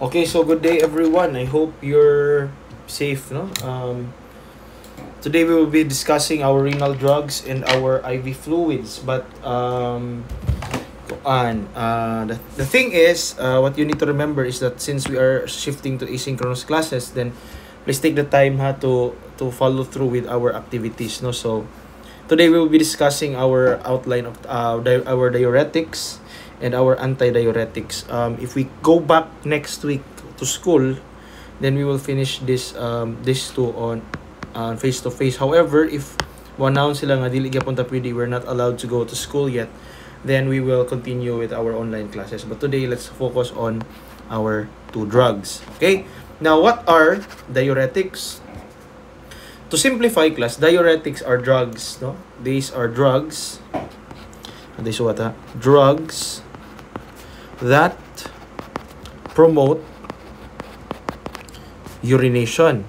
Okay, so good day everyone. I hope you're safe, no? Today we will be discussing our renal drugs and our IV fluids. But the thing is, what you need to remember is that since we are shifting to asynchronous classes, then please take the time to follow through with our activities, no? So today we will be discussing our outline of our diuretics and our antidiuretics. If we go back next week to school, then we will finish this two on face to face. However, if one sila nga dili gyapon ta pwede, we're not allowed to go to school yet, then we will continue with our online classes. But today, let's focus on our two drugs. Okay? Now, what are diuretics? To simplify, class, diuretics are drugs, no? These are drugs. This what? Drugs that promote urination.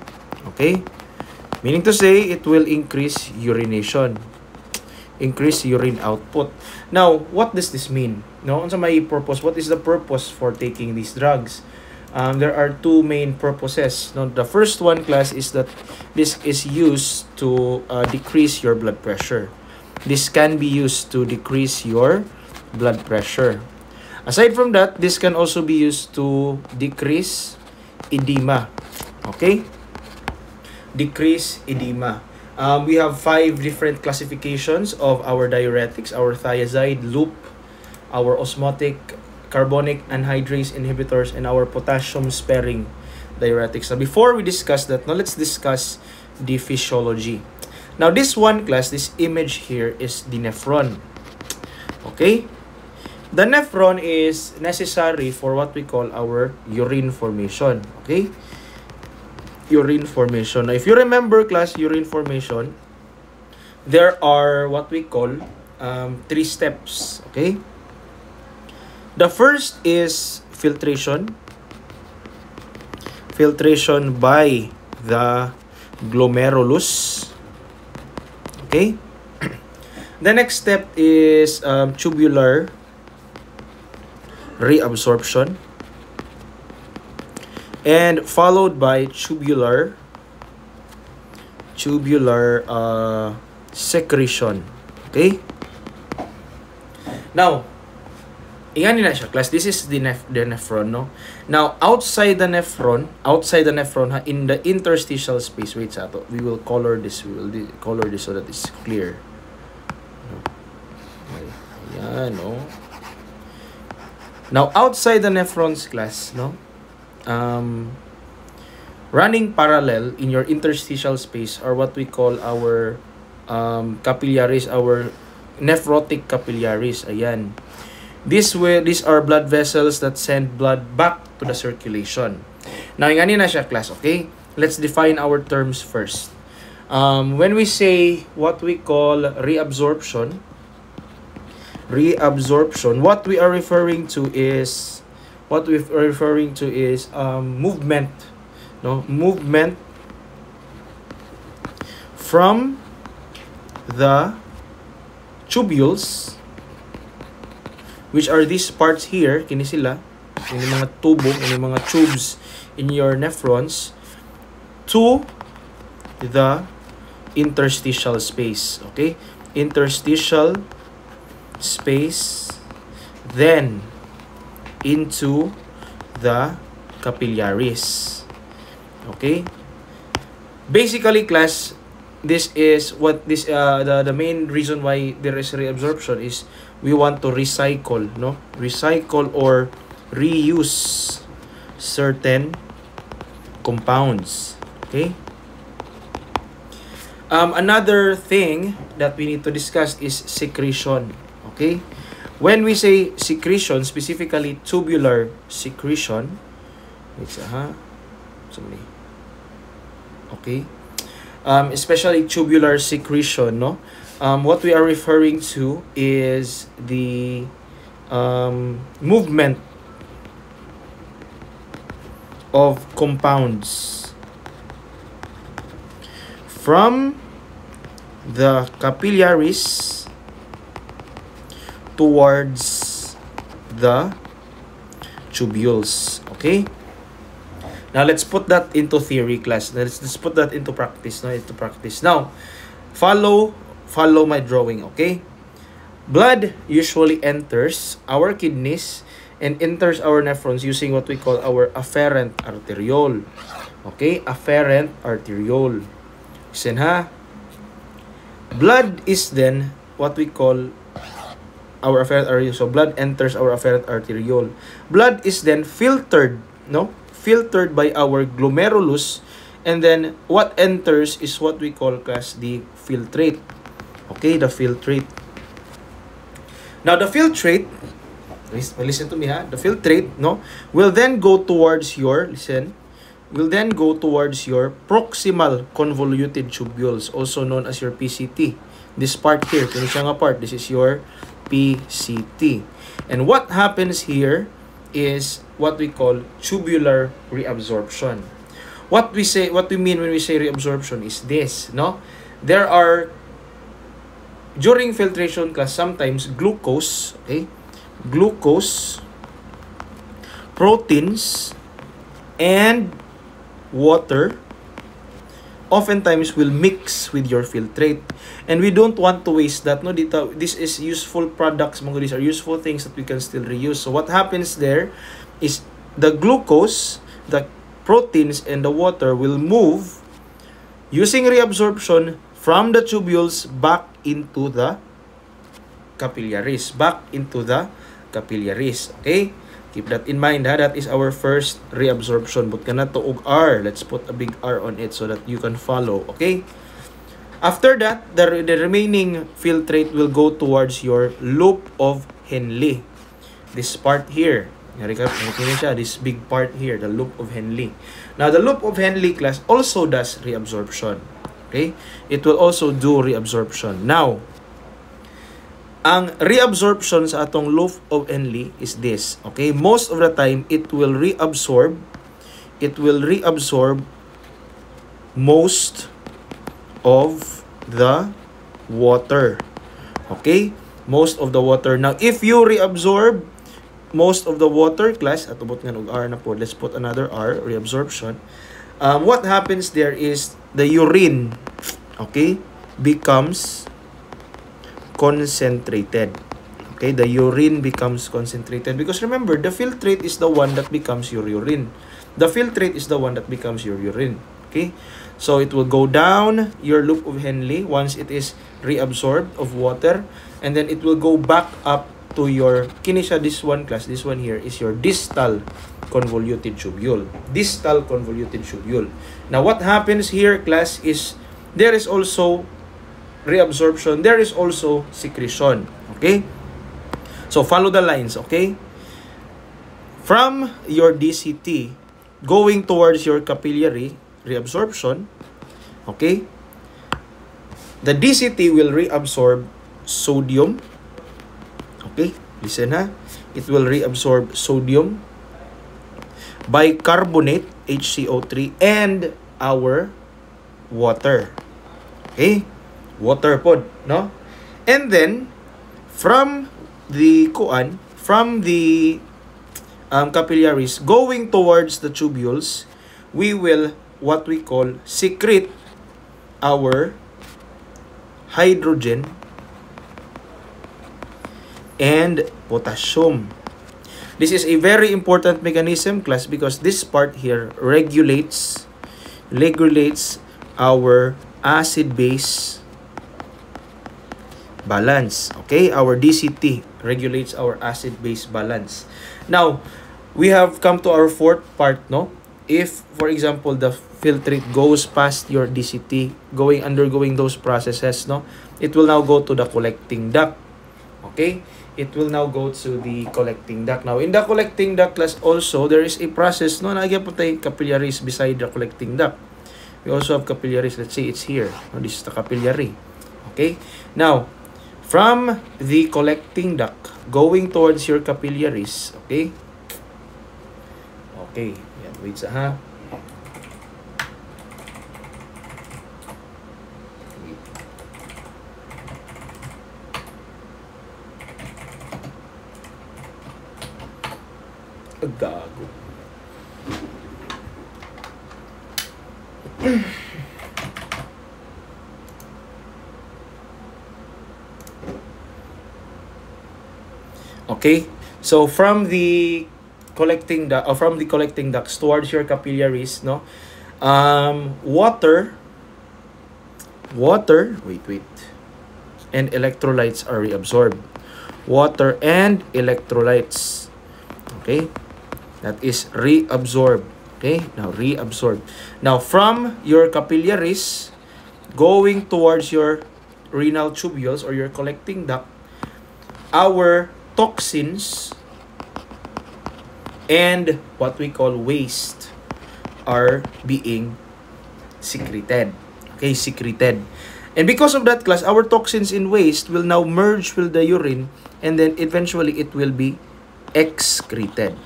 Okay? Meaning to say, it will increase urination. Increase urine output. Now, what does this mean? No, unsa may purpose? What is the purpose for taking these drugs? There are two main purposes. No, the first one, class, is that this is used to decrease your blood pressure. This can be used to decrease your blood pressure. Aside from that, this can also be used to decrease edema. Okay? Decrease edema. We have 5 different classifications of our diuretics: our thiazide, loop, our osmotic, carbonic anhydrase inhibitors, and our potassium sparing diuretics. Now, before we discuss that, now let's discuss the physiology. Now, this one, class, this image here is the nephron. Okay? The nephron is necessary for what we call our urine formation. Okay? Urine formation. Now, if you remember, class, urine formation, there are what we call 3 steps. Okay? The first is filtration. Filtration by the glomerulus. Okay? The next step is tubular reabsorption, and followed by tubular secretion. Okay? Now, ingani na siya, class. This is the nephron, no? Now, outside the nephron, in the interstitial space, wait sa to. We will color this. Color this so that it's clear. Ayan, no? Now, outside the nephrons, class, no? Running parallel in your interstitial space are what we call our capillaries, our nephrotic capillaries. Ayan. These are blood vessels that send blood back to the circulation. Now, ingani na siya, class, okay? Let's define our terms first. When we say what we call reabsorption, what we are referring to is movement, no? Movement from the tubules, which are these parts here, kini sila, kini mga tubo, kini mga tubes in your nephrons, to the interstitial space. Okay? Interstitial space, then into the capillaries. Okay? Basically, class, this is what the main reason why there is reabsorption is we want to recycle, no? Recycle or reuse certain compounds. Okay? Another thing that we need to discuss is secretion. Okay? When we say secretion, specifically tubular secretion, okay? Especially tubular secretion, no? What we are referring to is the movement of compounds from the capillaries towards the tubules. Okay? Now, let's put that into theory, class. Let's put that into practice, no? Into practice. Now, follow my drawing, okay? Blood usually enters our kidneys and enters our nephrons using what we call our afferent arteriole. Okay? Afferent arteriole. Listen, ha? Blood is then what we call our afferent arteriole. So, blood enters our afferent arteriole. Blood is then filtered, no? Filtered by our glomerulus, and then what enters is what we call, class, the filtrate. Okay, the filtrate. Now, the filtrate, listen to me, ha? The filtrate, no, will then go towards your, will then go towards your proximal convoluted tubules, also known as your PCT. This part here, kung siya nga part, this is your PCT. And what happens here is what we call tubular reabsorption. What we mean when we say reabsorption is this, no? There are, during filtration, class, sometimes glucose, okay? Glucose, proteins, and water oftentimes will mix with your filtrate. And we don't want to waste that, no? Dito, this is useful products, mga these are useful things that we can still reuse. So what happens there is the glucose, the proteins, and the water will move using reabsorption from the tubules back into the capillaries. Okay? Keep that in mind, ha? That is our first reabsorption. But kana to og R. Let's put a big R on it so that you can follow. Okay? After that, the remaining filtrate will go towards your loop of Henle. This part here. This big part here, the loop of Henle. Now, the loop of Henle, class, also does reabsorption. Okay? It will also do reabsorption. Now, ang reabsorption sa atong loop of Henle is this. Okay? Most of the time, it will reabsorb most of the water. Okay? Most of the water. Now, if you reabsorb most of the water, class, atubot nga og R na po. Let's put another R, reabsorption. What happens there is the urine, okay, becomes concentrated. Okay, the urine becomes concentrated because remember, the filtrate is the one that becomes your urine. The filtrate is the one that becomes your urine. Okay, so it will go down your loop of Henle once it is reabsorbed of water, and then it will go back up to your kinesha. This one, class, this one here is your distal convoluted tubule. Distal convoluted tubule. Now, what happens here, class, is there is also reabsorption. There is also secretion. Okay? So, follow the lines, okay? From your DCT, going towards your capillary reabsorption, okay? The DCT will reabsorb sodium. Okay? Listen, ha? It will reabsorb sodium, bicarbonate, HCO3, and our water. Okay? Water pod, no? And then, from the capillaries going towards the tubules, we will what we call secrete our hydrogen and potassium. This is a very important mechanism, class, because this part here regulates our acid-base balance. Okay, our DCT regulates our acid-base balance. Now, we have come to our fourth part, no? If, for example, the filtrate goes past your DCT, undergoing those processes, no? It will now go to the collecting duct. Okay? It will now go to the collecting duct. Now, in the collecting duct, class, also, there is a process, no? Nagyan po tayo capillaries beside the collecting duct. We also have capillaries. Let's say it's here. No, this is the capillary. Okay? Now, from the collecting duct, going towards your capillaries, okay? Okay. Yan, wait sa ha. Gago. Okay, so from the collecting ducts towards your capillaries, no, water, wait, and electrolytes are reabsorbed. Water and electrolytes, okay, that is reabsorbed. Okay, now reabsorbed. Now from your capillaries going towards your renal tubules or your collecting duct, our toxins and what we call waste are being secreted. Okay, secreted. And because of that, class, our toxins and waste will now merge with the urine, and then eventually it will be excreted.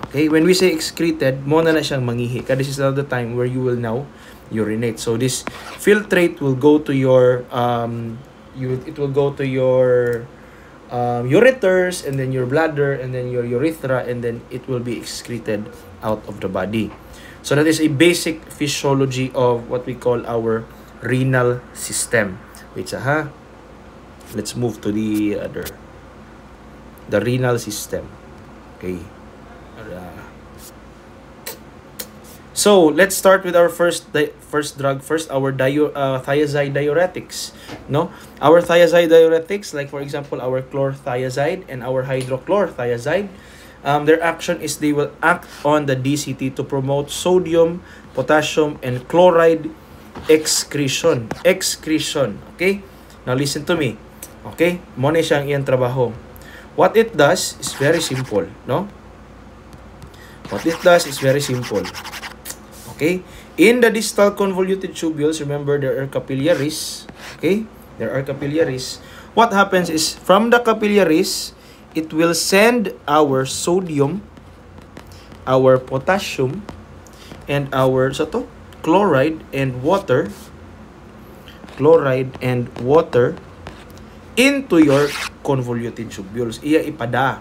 Okay, when we say excreted, mo na siyang mangihi. Because this is now the time where you will now urinate. So this filtrate will go to your ureters, and then your bladder, and then your urethra, and then it will be excreted out of the body. So that is a basic physiology of what we call our renal system. Wait, let's move to the renal system. Okay. So let's start with our first drug. Our thiazide diuretics. No, our thiazide diuretics, like for example our chlorothiazide and our hydrochlorothiazide, their action is they will act on the DCT to promote sodium, potassium, and chloride excretion. Okay, now listen to me. Okay, mo na siyang iyang trabaho. What it does is very simple, no? What it does is very simple. Okay, in the distal convoluted tubules, remember there are capillaries. Okay, there are capillaries. What happens is from the capillaries, it will send our sodium, our potassium, and our chloride and water into your convoluted tubules. Iya ipada.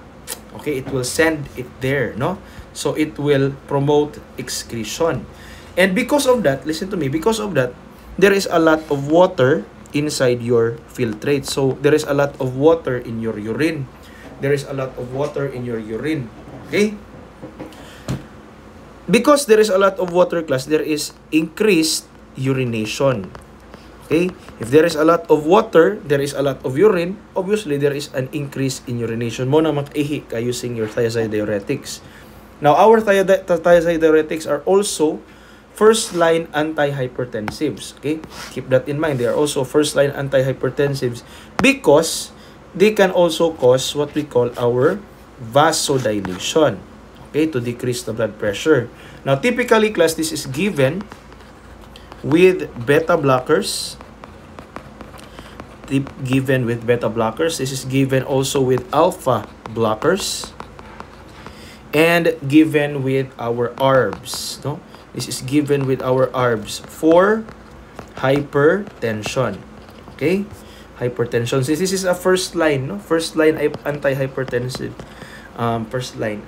Okay, it will send it there, no? So it will promote excretion. And because of that, listen to me, because of that, there is a lot of water inside your filtrate. So there is a lot of water in your urine. There is a lot of water in your urine. Okay? Because there is a lot of water, class, there is increased urination. Okay? If there is a lot of water, there is a lot of urine, obviously there is an increase in urination. Mo na mag-ihi ka using your thiazide diuretics. Now, our thiazide diuretics are also first-line antihypertensives. Okay? Keep that in mind. They are also first-line antihypertensives because they can also cause what we call our vasodilation. Okay? To decrease the blood pressure. Now, typically, class, this is given with beta blockers. This is given also with alpha blockers. And given with our ARBs. No? This is given with our ARBs for hypertension. Okay? Hypertension. So this is a first line, no? First line antihypertensive. First line.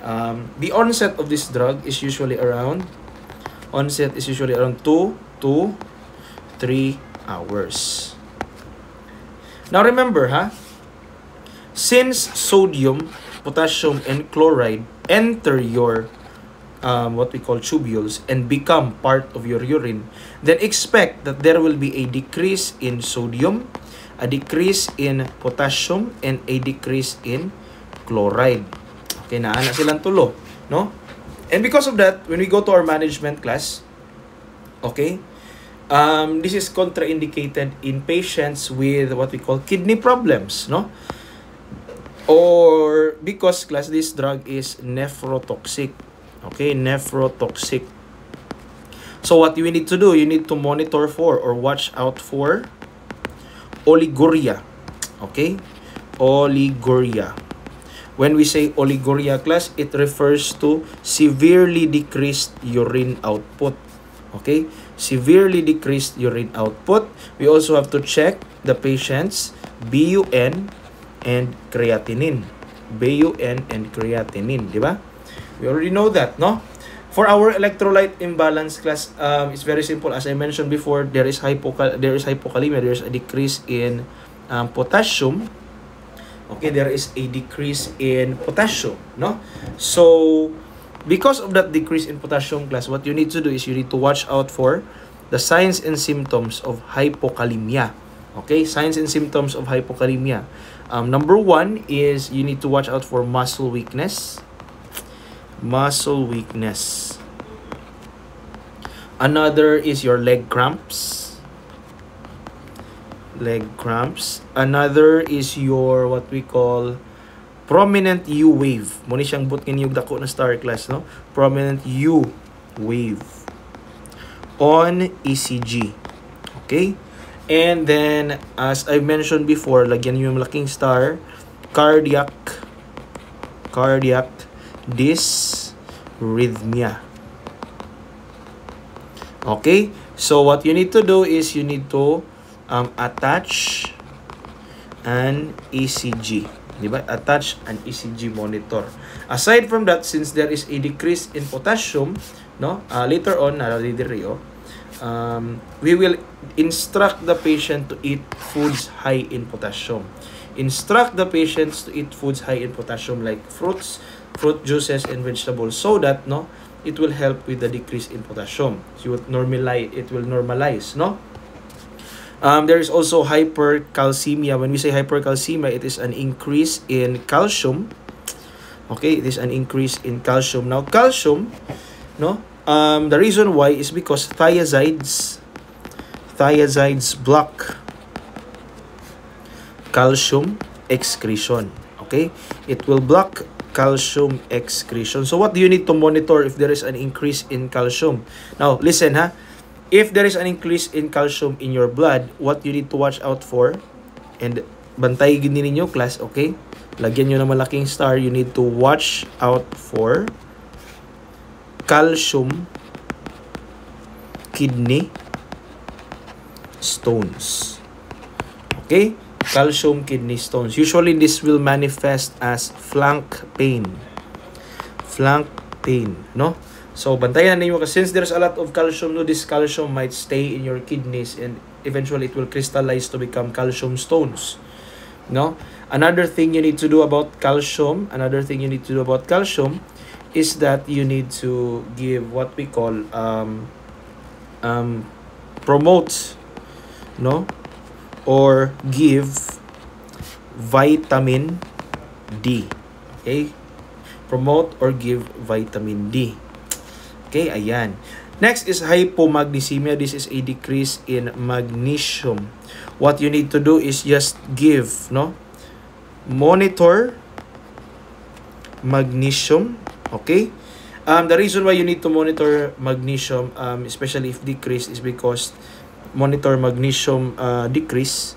The onset of this drug is usually around 2 to 3 hours. Now remember, since sodium, potassium, and chloride enter your what we call tubules and become part of your urine, then expect that there will be a decrease in sodium, a decrease in potassium, and a decrease in chloride. Okay, naana silang tulo, no? And because of that, when we go to our management class, okay, this is contraindicated in patients with what we call kidney problems, no? Or because, class, this drug is nephrotoxic. Okay, nephrotoxic. So what you need to do, you need to monitor for or watch out for oliguria. Okay, oliguria. When we say oliguria, class, it refers to severely decreased urine output. Okay, severely decreased urine output. We also have to check the patient's BUN and creatinine. BUN and creatinine, di ba? We already know that, no? For our electrolyte imbalance class, it's very simple. As I mentioned before, there is hypokalemia. There is a decrease in potassium. Okay, there is a decrease in potassium, no? So, because of that decrease in potassium class, what you need to do is you need to watch out for the signs and symptoms of hypokalemia. Okay, signs and symptoms of hypokalemia. Number one is you need to watch out for muscle weakness. Muscle weakness. Another is your leg cramps. Leg cramps. Another is your what we call prominent U wave. Muna siyang but yung dako na star class, no? Prominent U wave on ECG. Okay? And then, as I mentioned before, lagyan niyo yung malaking star, cardiac dysrhythmia. Okay? So, what you need to do is you need to attach an ECG. Diba? Attach an ECG monitor. Aside from that, since there is a decrease in potassium, no? Later on, we will instruct the patient to eat foods high in potassium. Instruct the patients to eat foods high in potassium like fruits, fruit juices, and vegetables so that, no, it will help with the decrease in potassium. So it will normalize, no? There is also hypercalcemia. When we say hypercalcemia, it is an increase in calcium. Okay, it is an increase in calcium. Now, calcium, no? The reason why is because thiazides block calcium excretion. Okay, it will block calcium excretion. So, what do you need to monitor if there is an increase in calcium? Now, listen, ha. If there is an increase in calcium in your blood, what you need to watch out for, and bantay gini ninyo class, okay? Lagyan nyo ng malaking star, you need to watch out for calcium kidney stones. Okay? Calcium kidney stones. Usually, this will manifest as flank pain. Flank pain, no? So, bantayan ninyo kasi since there's a lot of calcium, no, this calcium might stay in your kidneys and eventually it will crystallize to become calcium stones. No? Another thing you need to do about calcium, is that you need to give what we call promote, no? Or give vitamin D. Okay? Promote or give vitamin D. Okay, ayan. Next is hypomagnesemia. This is a decrease in magnesium. What you need to do is just give, no? Monitor magnesium. Okay? The reason why you need to monitor magnesium, especially if decrease, is because monitor magnesium decrease.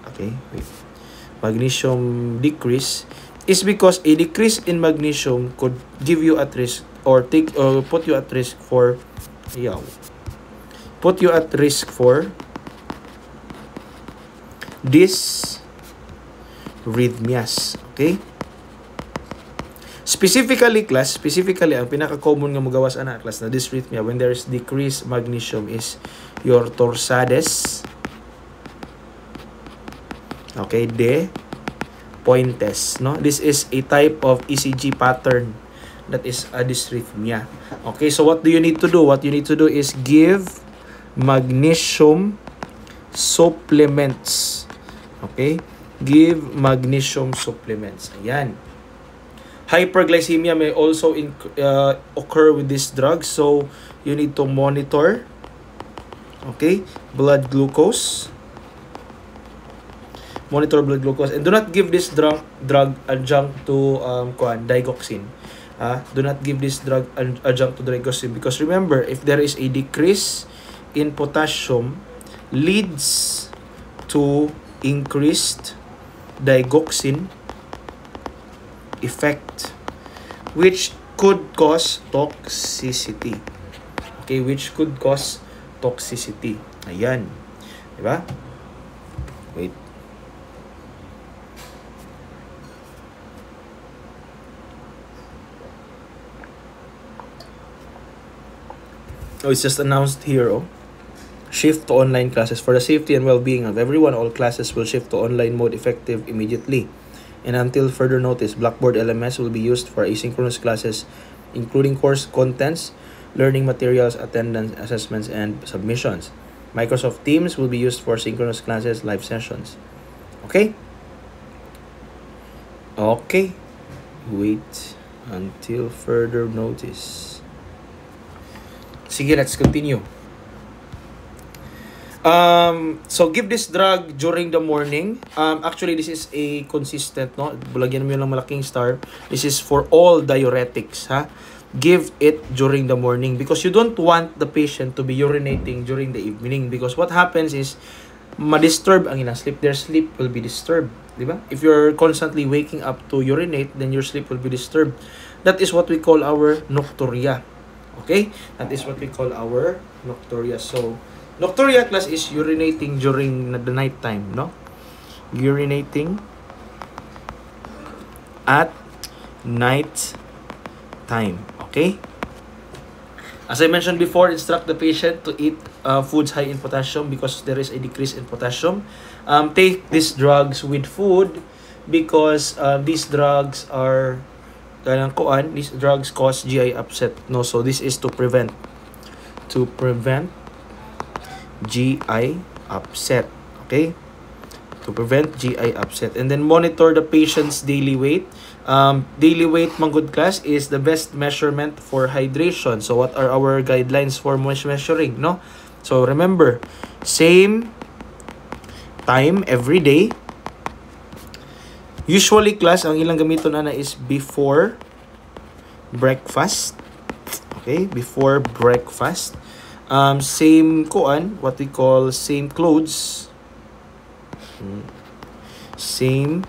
Okay, wait. Magnesium decrease is because a decrease in magnesium could give you at risk or put you at risk for dysrhythmias. Okay? Specifically, ang pinaka-common nga magawas ana class na dysrhythmia when there is decreased magnesium is your torsades. Okay, pointes, no? This is a type of ECG pattern that is a dysrhythmia. Okay, so what do you need to do? What you need to do is give magnesium supplements. Okay? Give magnesium supplements. Ayan. Hyperglycemia may also occur with this drug, so you need to monitor, okay, blood glucose. Monitor blood glucose and do not give this drug adjunct to digoxin. Do not give this drug adjunct to digoxin because remember, if there is a decrease in potassium, leads to increased digoxin effect, which could cause toxicity. Okay, which could cause toxicity. Ayan. Diba? Wait. Oh, it's just announced here, oh. Shift to online classes. For the safety and well-being of everyone, all classes will shift to online mode effective immediately. And until further notice, Blackboard LMS will be used for asynchronous classes, including course contents, learning materials, attendance, assessments, and submissions. Microsoft Teams will be used for synchronous classes, live sessions. Okay? Okay. Wait until further notice. Sige, let's continue. So give this drug during the morning. Actually, this is a consistent, no? Bulagyan mo yun ng malaking star. This is for all diuretics, ha? Give it during the morning because you don't want the patient to be urinating during the evening because what happens is ma-disturb ang ilang sleep. Their sleep will be disturbed, di ba? If you're constantly waking up to urinate, then your sleep will be disturbed. That is what we call our nocturia. Okay? That is what we call our nocturia. So, nocturia class is urinating during the night time, no? Urinating at night time, okay? As I mentioned before, instruct the patient to eat foods high in potassium because there is a decrease in potassium. Take these drugs with food because these drugs are these drugs cause GI upset, no? So this is to prevent GI upset, okay? To prevent GI upset. And then monitor the patient's daily weight. Daily weight, manggod class, is the best measurement for hydration. So what are our guidelines for measuring, no? So remember, same time every day. Usually class, ang ilang gamiton ana is before breakfast. Okay, before breakfast. Same kuan, what we call same clothes. Same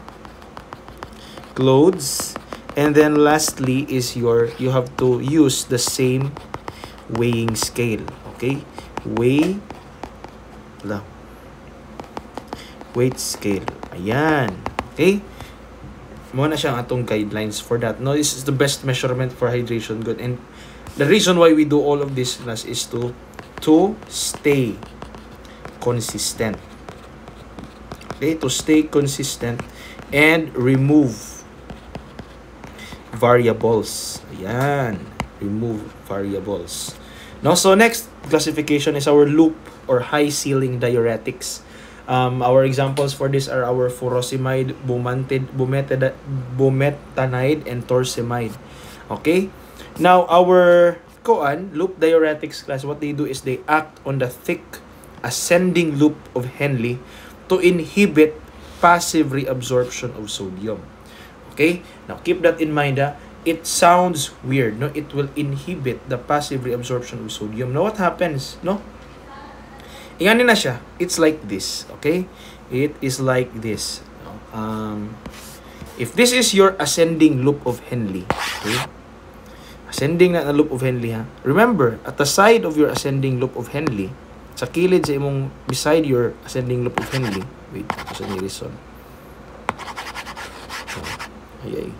clothes. And then lastly is you have to use the same weighing scale. Okay? Weight scale. Ayan. Okay? Muna siyang atong guidelines for that. No, this is the best measurement for hydration good. And the reason why we do all of this class is to stay consistent. Okay, to stay consistent and remove variables. Ayan, remove variables. Now, so next classification is our loop or high ceiling diuretics. Our examples for this are our furosemide, bumetanide, and torsemide. Okay? Now, our loop diuretics class, what they do is they act on the thick ascending loop of Henle to inhibit passive reabsorption of sodium. Okay? Now, keep that in mind. It sounds weird, no? It will inhibit the passive reabsorption of sodium. Now, what happens, no? Inganin na siya. It's like this, okay? It is like this. If this is your ascending loop of Henle, okay? Ascending na loop of Henle, ha? Remember, at the side of your ascending loop of Henle, sa kilid sa imong beside your ascending loop of Henle, wait, ito sa nirison. Ay.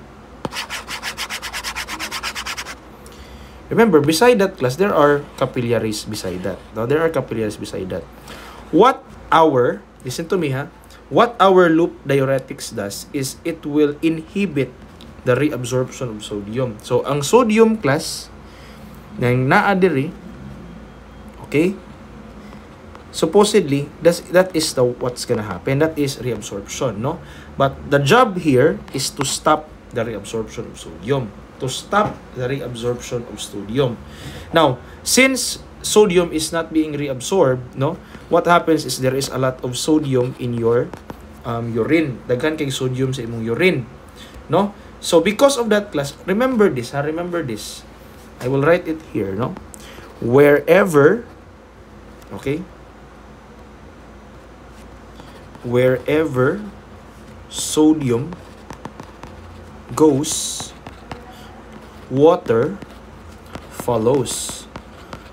Remember, beside that class, there are capillaries beside that. Now, there are capillaries beside that. Listen to me, ha? What our loop diuretics does is it will inhibit the reabsorption of sodium. So, ang sodium class, nang naadiri, okay? Supposedly, that is what's gonna happen. That is reabsorption, no? But the job here is to stop the reabsorption of sodium. To stop the reabsorption of sodium. Now, since sodium is not being reabsorbed, no, what happens is there is a lot of sodium in your urine. Daghan kay sodium sa imong urine, no? So because of that class, remember this, ha? Remember this. I will write it here, no? Wherever sodium goes, water follows.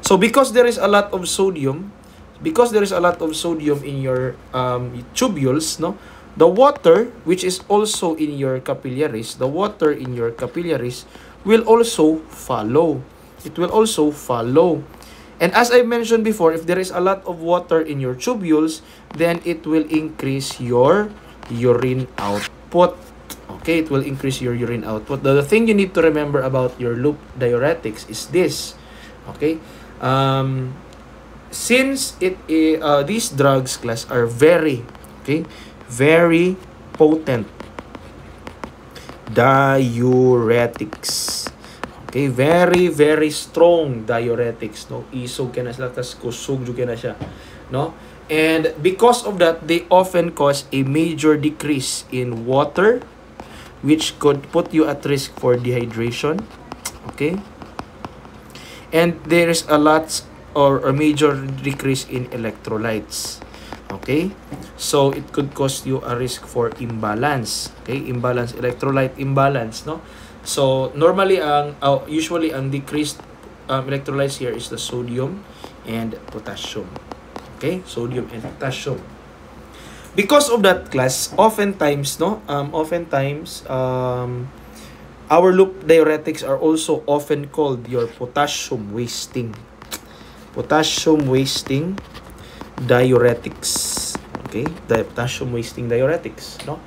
So because there is a lot of sodium in your tubules, no, the water which is also in your capillaries, will also follow. It will also follow. And as I mentioned before, if there is a lot of water in your tubules, then it will increase your urine output. Okay, it will increase your urine output. The thing you need to remember about your loop diuretics is this. Okay, since these drugs class are very potent diuretics. Okay, very strong diuretics, no? Isog ka na sila, tas kusog juga na siya, no? And because of that, they often cause a major decrease in water, which could put you at risk for dehydration. Okay? And there is a lot or a major decrease in electrolytes. Okay? So it could cause you a risk for imbalance. Okay? Imbalance, electrolyte imbalance, no? So normally usually ang decreased electrolytes here is the sodium and potassium. Okay? Sodium and potassium. Because of that class, oftentimes our loop diuretics are also often called your potassium wasting diuretics. Okay? Potassium wasting diuretics, no?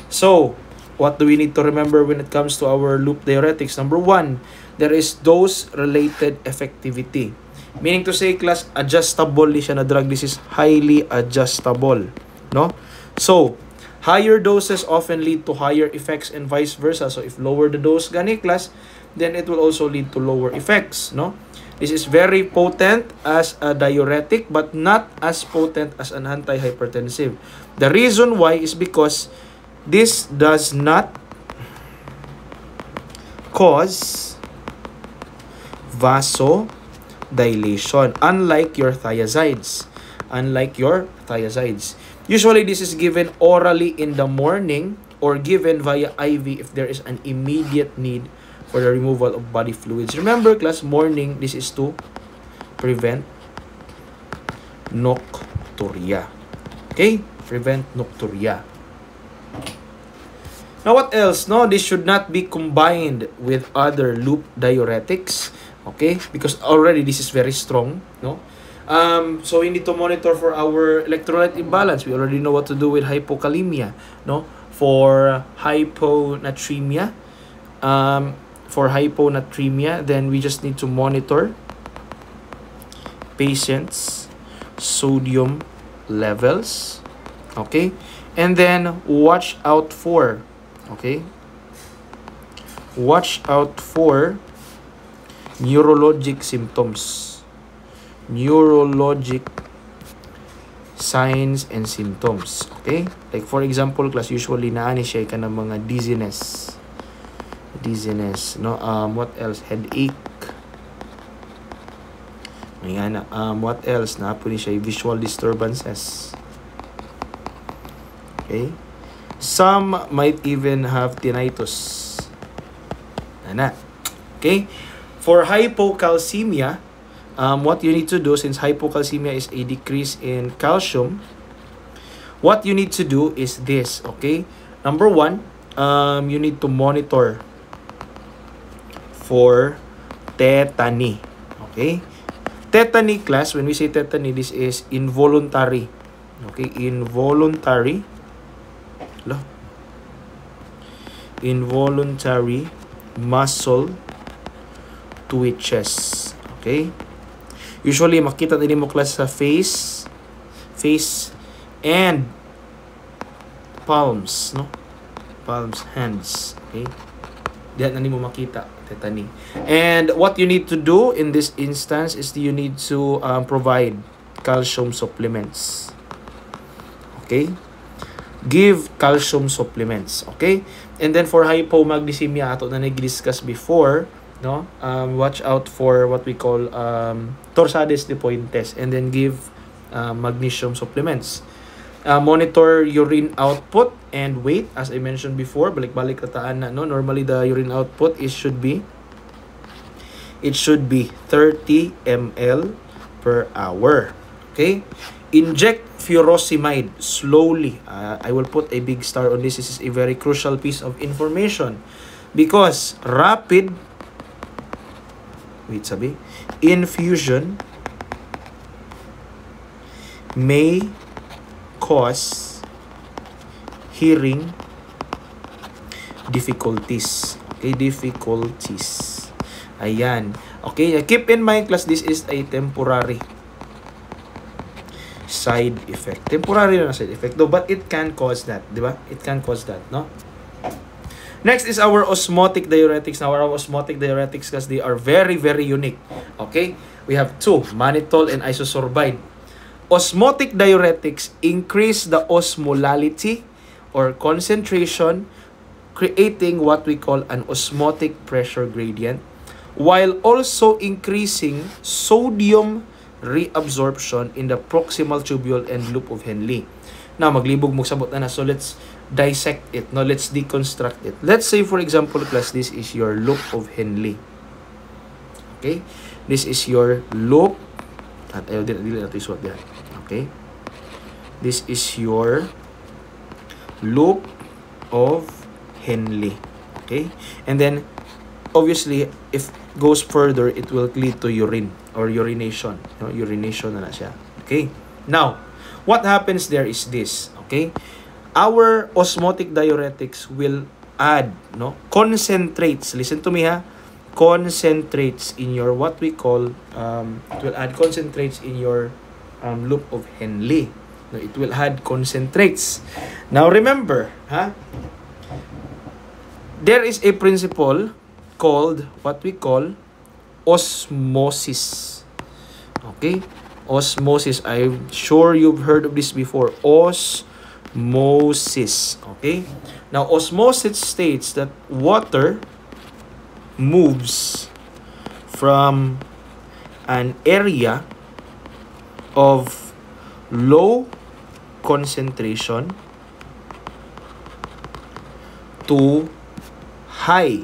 So, what do we need to remember when it comes to our loop diuretics? Number one, there is dose-related effectivity. Meaning to say, class, adjustable siya na drug. This is highly adjustable, no? So, higher doses often lead to higher effects and vice versa. So, if lower the dose, gani class, then it will also lead to lower effects, no? This is very potent as a diuretic, but not as potent as an antihypertensive. The reason why is because this does not cause vasodilation, unlike your thiazides. Usually, this is given orally in the morning or given via IV if there is an immediate need for the removal of body fluids. Remember, class, morning, this is to prevent nocturia. Okay? Prevent nocturia. Now, what else? No, this should not be combined with other loop diuretics. Okay? Because already this is very strong. No? So we need to monitor for our electrolyte imbalance. We already know what to do with hypokalemia. No? For hyponatremia, then we just need to monitor patients' sodium levels. Okay? And then watch out for neurologic symptoms. Neurologic signs and symptoms. Okay? Like for example, class, usually naani siya ka ng mga dizziness, no? What else? Headache. Ayan, what else? Naapuni siya visual disturbances. Okay? Some might even have tinnitus. Ana. Okay? For hypocalcemia, what you need to do, since hypocalcemia is a decrease in calcium, what you need to do is this, okay? Number one, you need to monitor for tetany, okay? Tetany, class, when we say tetany, this is involuntary, okay? Involuntary muscle twitches, okay? Usually, makita din mo, class, sa face and palms, no? Palms, hands, okay? Diyan na mo makita, tetany. And what you need to do in this instance is you need to provide calcium supplements. Okay? Give calcium supplements, okay? And then for hypomagnesemia, ato na nag-discuss before, no? Watch out for what we call torsades de Pointes, and then give magnesium supplements. Monitor urine output and weight, as I mentioned before. Balik-balik rataan na, no? Normally the urine output should be 30 ml per hour. Okay? Inject furosemide slowly. I will put a big star on this. This is a very crucial piece of information because rapid infusion may cause hearing difficulties. Okay, difficulties. Ayan. Okay, keep in mind class, this is a temporary side effect. Temporary na side effect though, but it can cause that, di ba? It can cause that, no? Next is our osmotic diuretics. Now, our osmotic diuretics, class, they are very, very unique. Okay? We have two, mannitol and isosorbide. Osmotic diuretics increase the osmolality or concentration, creating what we call an osmotic pressure gradient, while also increasing sodium reabsorption in the proximal tubule and loop of Henle. Now, maglibog mo sabot na. So, let's dissect it. No, let's deconstruct it. Let's say, for example, class, this is your loop of Henle. Okay? This is your loop. At ayaw, dili natin isuot yan. Okay? This is your loop of Henle. Okay? And then, obviously, if it goes further, it will lead to urine or urination. No? Urination na siya. Okay? Now, what happens there is this. Okay? Our osmotic diuretics will add, no, concentrates. Listen to me, ha. Concentrates in your what we call it will add concentrates in your loop of Henle. No, it will add concentrates. Now remember, ha, there is a principle called what we call osmosis. Okay? Osmosis. I'm sure you've heard of this before. Osmosis. Okay? Now, osmosis states that water moves from an area of low concentration to high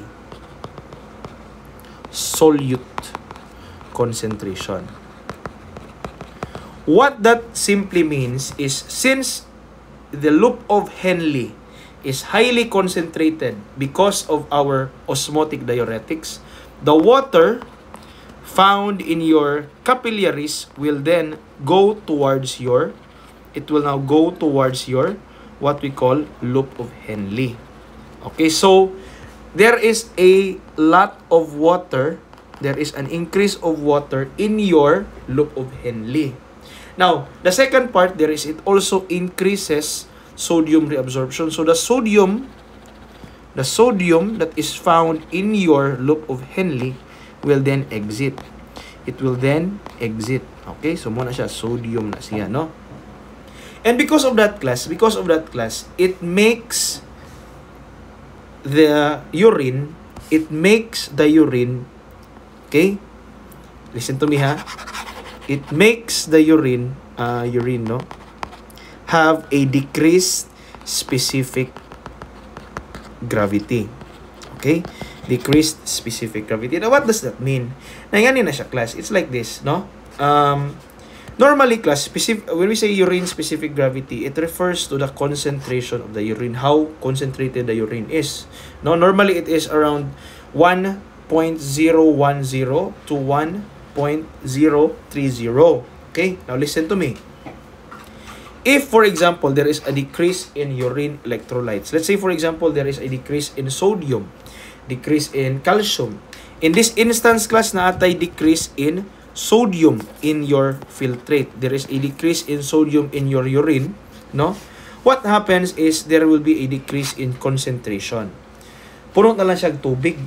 solute concentration. What that simply means is, since the loop of Henle is highly concentrated because of our osmotic diuretics, the water found in your capillaries will then go towards your, it will now go towards your what we call loop of Henle. Okay, so there is a lot of water, there is an increase of water in your loop of Henle. Now, the second part there is, it also increases sodium reabsorption. So the sodium that is found in your loop of Henle will then exit. It will then exit. Okay, so muna siya, sodium na siya, no? And because of that class, it makes the urine, okay? Listen to me, ha? It makes the urine, no, have a decreased specific gravity. Okay? Decreased specific gravity. Now, what does that mean? Nangyani na siya, class. It's like this, no? Normally, class, when we say urine specific gravity, it refers to the concentration of the urine, how concentrated the urine is. No, normally it is around 1.010 to 1.030. Okay? Now listen to me. If, for example, there is a decrease in urine electrolytes, let's say, for example, there is a decrease in sodium, decrease in calcium. In this instance, class, na atay decrease in sodium in your filtrate. There is a decrease in sodium in your urine, no? What happens is there will be a decrease in concentration. Puno na lang siya tubig,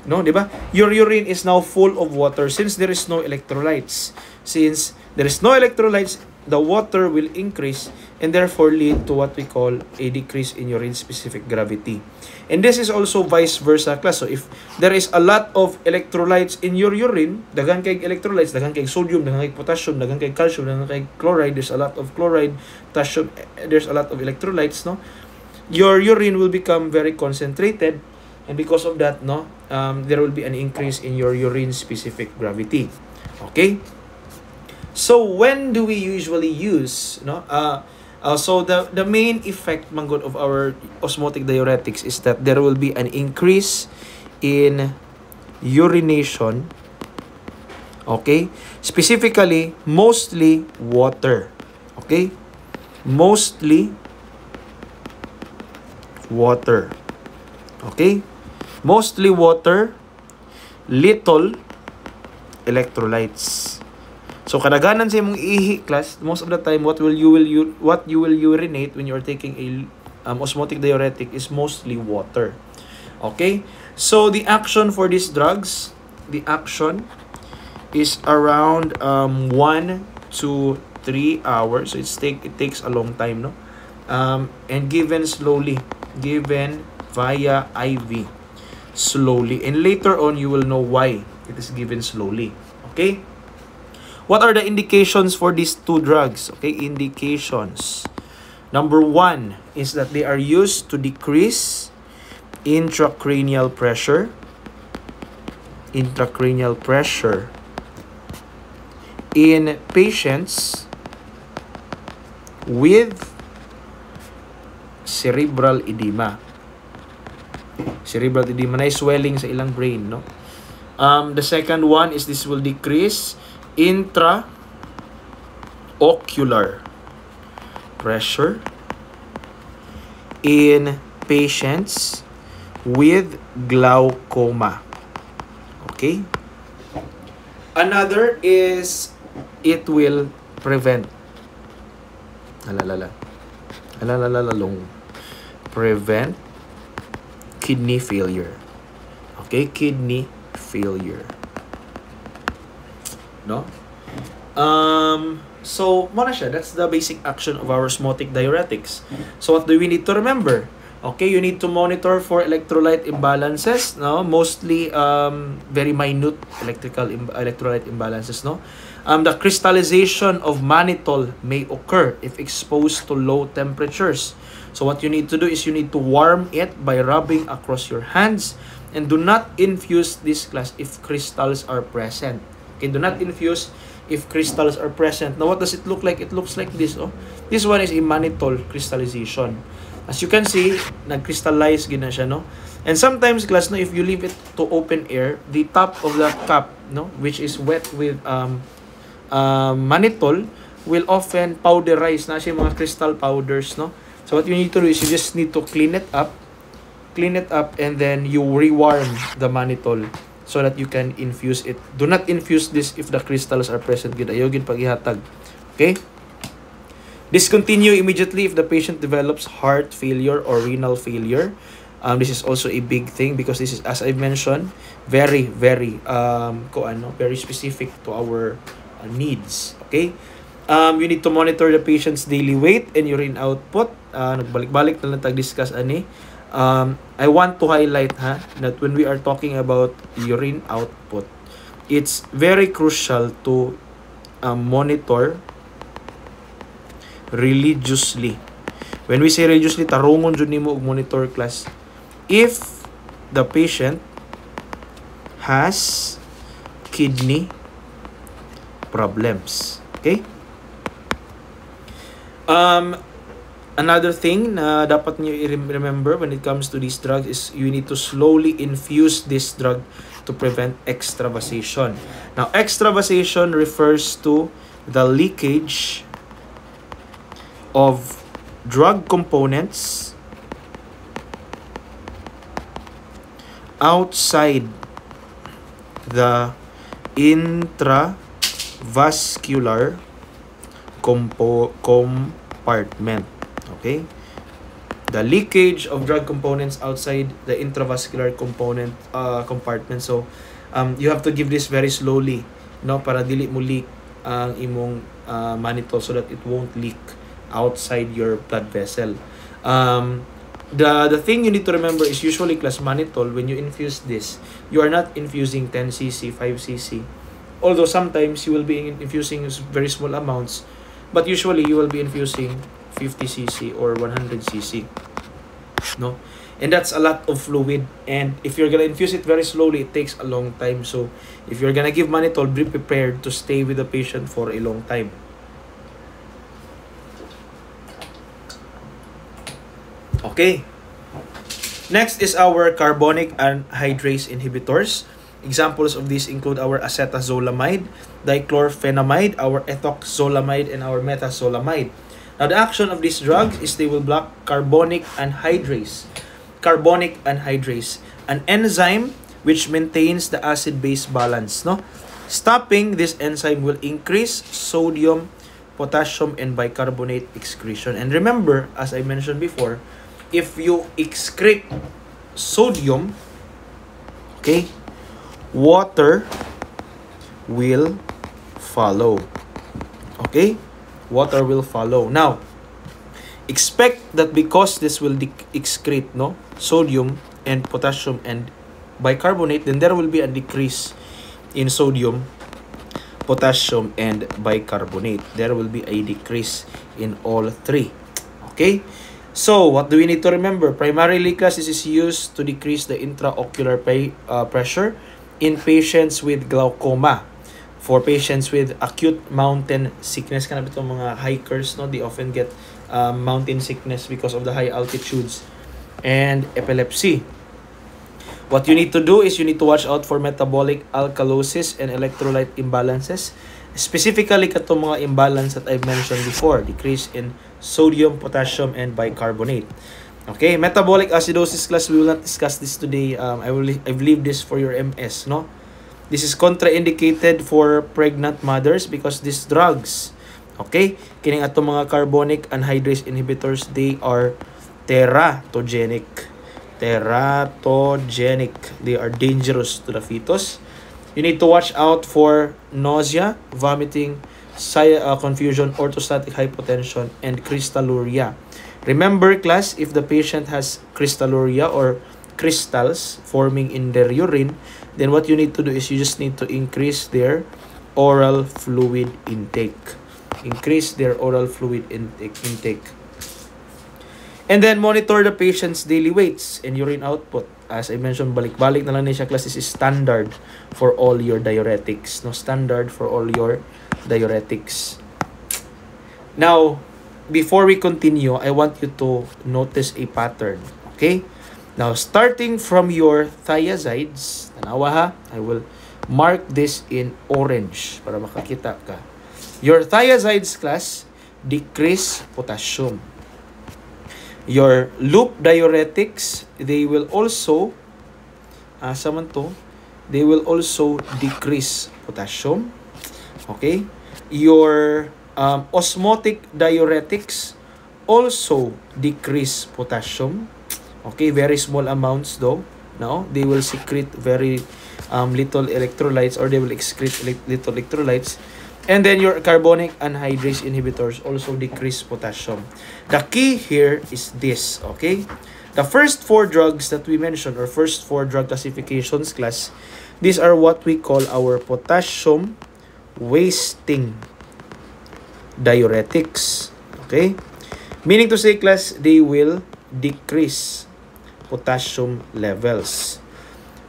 no? Di ba? Your urine is now full of water since there is no electrolytes. Since there is no electrolytes, the water will increase and therefore lead to what we call a decrease in urine specific gravity. And this is also vice versa, class. So if there is a lot of electrolytes in your urine, daghang kay electrolytes, daghang kay sodium, daghang kay potassium, daghang kay calcium, daghang kay chloride, there's a lot of chloride, potassium, there's a lot of electrolytes, no? Your urine will become very concentrated, and because of that, no, there will be an increase in your urine specific gravity. Okay? So when do we usually use, no? So the main effect, manggod, of our osmotic diuretics is that there will be an increase in urination. Okay? Specifically, mostly water. Okay? Mostly water. Okay? Mostly water, little electrolytes. So kadaghanan sa imong ihi class, most of the time what you will urinate when you are taking a osmotic diuretic is mostly water. Okay? So the action for these drugs, the action is around 1 to 3 hours. So it takes a long time, no? And given slowly, given via IV, slowly. And later on, you will know why it is given slowly. Okay? What are the indications for these two drugs? Okay, indications. Number 1 is that they are used to decrease intracranial pressure. Intracranial pressure in patients with cerebral edema. Cerebral edema na swelling sa ilang brain, no? The second one is this will decrease intraocular pressure in patients with glaucoma. Okay? Another is it will prevent prevent kidney failure. Okay, kidney failure. No? So, mo na siya. That's the basic action of our osmotic diuretics. So, what do we need to remember? Okay, you need to monitor for electrolyte imbalances, no? Mostly very minute electrolyte imbalances, no? The crystallization of mannitol may occur if exposed to low temperatures. So what you need to do is you need to warm it by rubbing across your hands, and do not infuse this class if crystals are present. Okay, do not infuse if crystals are present. Now, what does it look like? It looks like this. Oh, this one is a mannitol crystallization. As you can see, nag-crystallize gina siya, no? And sometimes, class, no, if you leave it to open air, the top of the cup, no, which is wet with mannitol, will often powderize na siya mga crystal powders, no? So what you need to do is you just need to clean it up, and then you rewarm the mannitol so that you can infuse it. Do not infuse this if the crystals are present. Gid ayo gid pag-ihatag. Okay? Discontinue immediately if the patient develops heart failure or renal failure. This is also a big thing because this is, as I mentioned, very very specific to our needs. Okay? You need to monitor the patient's daily weight and urine output. Nagbalik-balik na lang tag-discuss ani. I want to highlight that when we are talking about urine output, it's very crucial to monitor religiously. When we say religiously, tarungon jud nimo og monitor class. If the patient has kidney problems. Okay? Another thing na dapat niyo remember when it comes to these drugs is you need to slowly infuse this drug to prevent extravasation. Now, extravasation refers to the leakage of drug components outside the intravascular compartment. Okay? The leakage of drug components outside the intravascular compartment. So, you have to give this very slowly, no, para dili mo leak ang imong mannitol so that it won't leak outside your blood vessel. The thing you need to remember is usually class mannitol, when you infuse this, you are not infusing 10 cc, 5 cc. Although sometimes you will be infusing very small amounts, but usually you will be infusing 50 cc or 100 cc. No? And that's a lot of fluid, and if you're gonna infuse it very slowly, it takes a long time. So if you're gonna give mannitol, be prepared to stay with the patient for a long time. Okay. Next is our carbonic anhydrase inhibitors. Examples of these include our acetazolamide, dichlorphenamide, our ethoxylamide, and our metazolamide. Now, the action of these drugs is they will block carbonic anhydrase. Carbonic anhydrase, an enzyme which maintains the acid-base balance. No? Stopping this enzyme will increase sodium, potassium, and bicarbonate excretion. And remember, as I mentioned before, if you excrete sodium, okay, water will follow. Okay? Water will follow. Now, expect that because this will excrete sodium and potassium and bicarbonate, then there will be a decrease in sodium, potassium, and bicarbonate. There will be a decrease in all three. Okay? So, what do we need to remember? Primarily, class, this is used to decrease the intraocular pressure in patients with glaucoma. For patients with acute mountain sickness, kanang itong mga hikers, they often get mountain sickness because of the high altitudes, and epilepsy. What you need to do is you need to watch out for metabolic alkalosis and electrolyte imbalances. Specifically, katong mga imbalance that I mentioned before, decrease in sodium, potassium, and bicarbonate. Okay, metabolic acidosis, class, we will not discuss this today. I believe this for your MS, no? This is contraindicated for pregnant mothers because these drugs, okay, kining atong mga carbonic anhydrase inhibitors, they are teratogenic. Teratogenic. They are dangerous to the fetus. You need to watch out for nausea, vomiting, confusion, orthostatic hypotension, and crystalluria. Remember, class, if the patient has crystalluria or crystals forming in their urine, then what you need to do is you just need to increase their oral fluid intake. Increase their oral fluid intake. And then monitor the patient's daily weights and urine output. As I mentioned, balik-balik na lang niya siya, class. This is standard for all your diuretics. No, standard for all your diuretics. Now, before we continue, I want you to notice a pattern. Okay? Now, starting from your thiazides, tanawa ha, I will mark this in orange para makakita ka. Your thiazides, class, decrease potassium. Your loop diuretics, they will also, they will also decrease potassium. Okay? Your osmotic diuretics also decrease potassium. Okay, very small amounts though. No, they will secrete very little electrolytes, or they will excrete little electrolytes. And then your carbonic anhydrase inhibitors also decrease potassium. The key here is this, okay? The first four drugs that we mentioned, or first four drug classifications, class, these are what we call our potassium wasting diuretics, okay? Meaning to say, class, they will decrease potassium levels.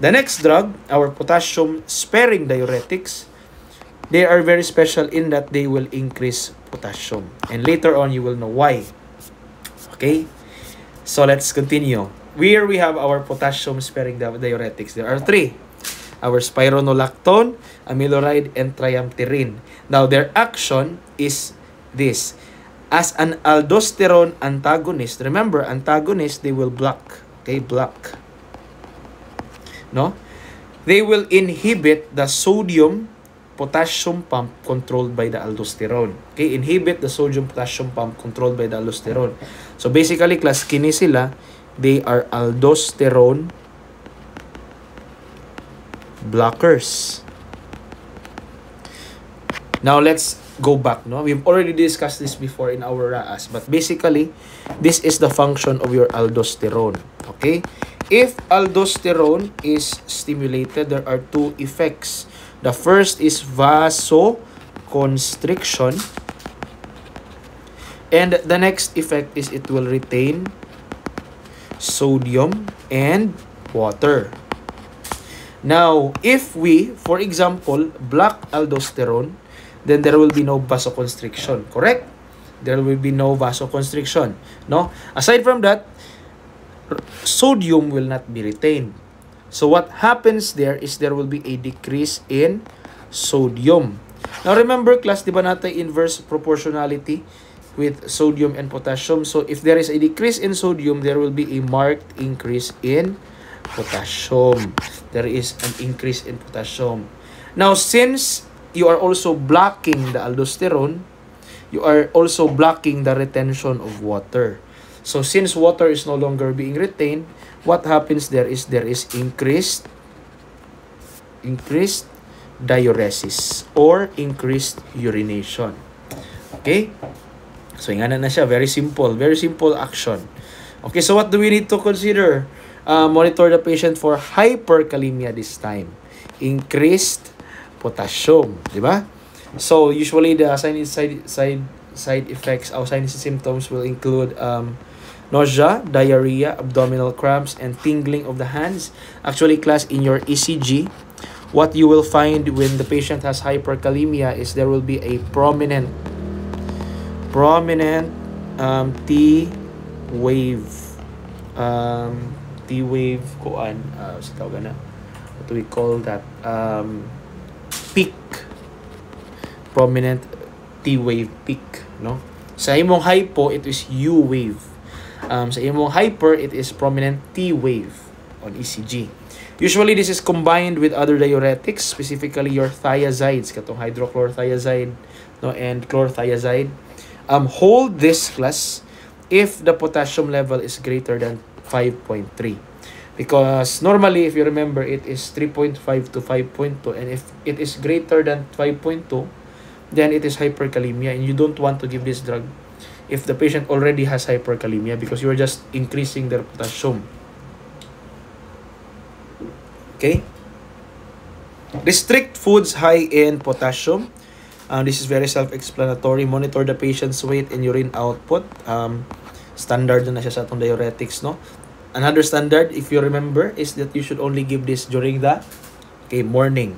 The next drug, our potassium sparing diuretics, they are very special in that they will increase potassium. And later on, you will know why. Okay? So, let's continue. Here we have our potassium-sparing diuretics. There are three. Our spironolactone, amiloride, and triamterene. Now, their action is this. As an aldosterone antagonist, remember, antagonist, they will block. Okay? Block. No? They will inhibit the sodium potassium pump controlled by the aldosterone. Okay, inhibit the sodium potassium pump controlled by the aldosterone. So basically, class, kini sila, they are aldosterone blockers. Now let's go back, no? We've already discussed this before in our RAAS, but basically, this is the function of your aldosterone. Okay? If aldosterone is stimulated, there are two effects. The first is vasoconstriction, and the next effect is it will retain sodium and water. Now, if we, for example, block aldosterone, then there will be no vasoconstriction, correct? There will be no vasoconstriction, no? Aside from that, sodium will not be retained. So what happens there is there will be a decrease in sodium. Now remember class, di ba natin inverse proportionality with sodium and potassium? So if there is a decrease in sodium, there will be a marked increase in potassium. There is an increase in potassium. Now since you are also blocking the aldosterone, you are also blocking the retention of water. So since water is no longer being retained, what happens there is increased diuresis or increased urination. Okay? So ingana na siya, very simple action. Okay, so what do we need to consider? Monitor the patient for hyperkalemia this time. Increased potassium, di ba? So usually the side effects or signs and symptoms will include nausea, diarrhea, abdominal cramps, and tingling of the hands. Actually, class, in your ECG, what you will find when the patient has hyperkalemia is there will be a prominent T wave what do we call that, peak, prominent T wave peak, no? Sa imong hypo, it is U wave. Sa imong hyper, it is prominent T wave on ECG. Usually, this is combined with other diuretics, specifically your thiazides, katong hydrochlorothiazide, no, and chlorothiazide. Hold this class if the potassium level is greater than 5.3. Because normally, if you remember, it is 3.5 to 5.2. And if it is greater than 5.2, then it is hyperkalemia. And you don't want to give this drug if the patient already has hyperkalemia because you are just increasing their potassium. Okay? Restrict foods high in potassium. This is very self-explanatory. Monitor the patient's weight and urine output. Standard na siya sa atong diuretics, no? Another standard, if you remember, is that you should only give this during the morning.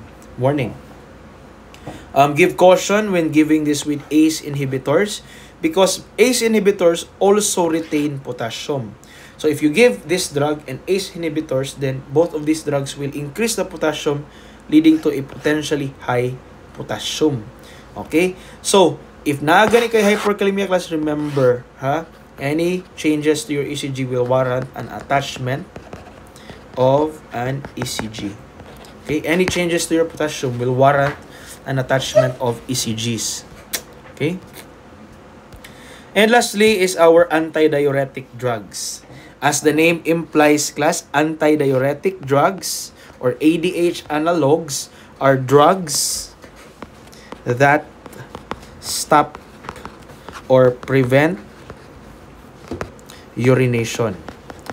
Give caution when giving this with ACE inhibitors because ACE inhibitors also retain potassium. So if you give this drug and ACE inhibitors, then both of these drugs will increase the potassium, leading to a potentially high potassium. Okay? So, if nagani kay hyperkalemia class, remember, any changes to your ECG will warrant an attachment of an ECG. Okay? Any changes to your potassium will warrant an attachment of ECGs. Okay? And lastly is our antidiuretic drugs. As the name implies, class, antidiuretic drugs or ADH analogs are drugs that stop or prevent urination.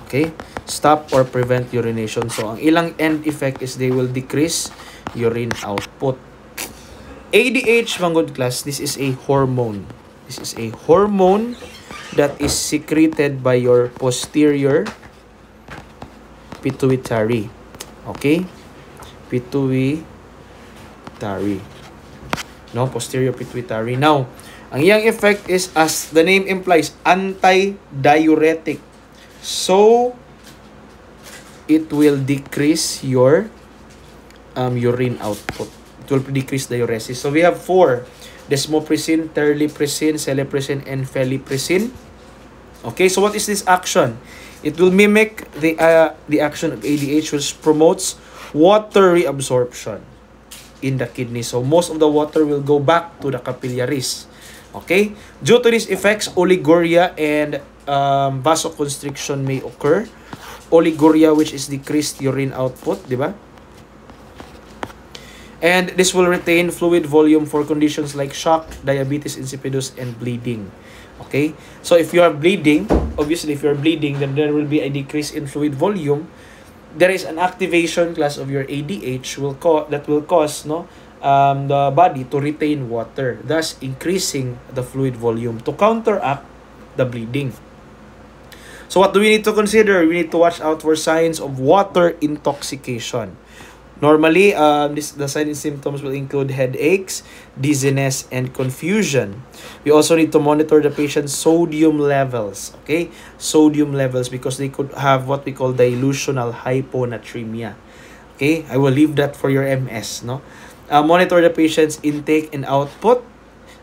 Okay? Stop or prevent urination. So, ang ilang end effect is they will decrease urine output. ADH, manggod class, this is a hormone. This is a hormone that is secreted by your posterior pituitary. Okay? Pituitary. No, posterior pituitary. Now, ang iyang effect is, as the name implies, anti-diuretic. So, it will decrease your urine output. It will decrease diuresis. So, we have 4. Desmopressin, terlipressin, celepressin, and felipressin. Okay, so what is this action? It will mimic the action of ADH, which promotes water reabsorption in the kidney. So most of the water will go back to the capillaries. Okay? Due to these effects, oliguria and vasoconstriction may occur. Oliguria, which is decreased urine output, di ba? And this will retain fluid volume for conditions like shock, diabetes insipidus, and bleeding. Okay? So if you are bleeding, obviously if you are bleeding, then there will be a decrease in fluid volume. There is an activation class of your ADH that will cause the body to retain water, thus increasing the fluid volume to counteract the bleeding. So what do we need to consider? We need to watch out for signs of water intoxication. Normally, the signs and symptoms will include headaches, dizziness, and confusion. We also need to monitor the patient's sodium levels. Okay? Sodium levels, because they could have what we call dilutional hyponatremia. Okay, I will leave that for your MS, no? Monitor the patient's intake and output.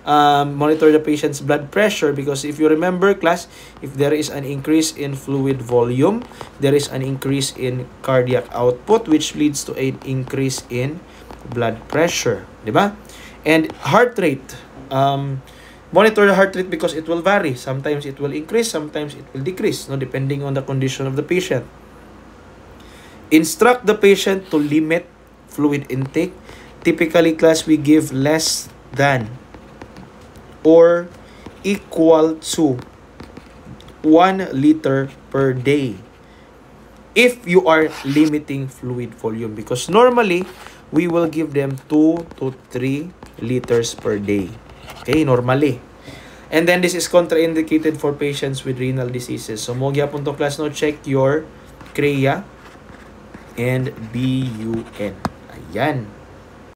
Monitor the patient's blood pressure, because if you remember, class, if there is an increase in fluid volume, there is an increase in cardiac output, which leads to an increase in blood pressure, di ba? And heart rate. Monitor the heart rate because it will vary. Sometimes it will increase, sometimes it will decrease, no, depending on the condition of the patient. Instruct the patient to limit fluid intake. Typically, class, we give less than or equal to 1 liter per day if you are limiting fluid volume, because normally we will give them 2 to 3 liters per day. Okay, normally. And then this is contraindicated for patients with renal diseases. So mo gyapon to, class, no, check your CREA and BUN. Ayan.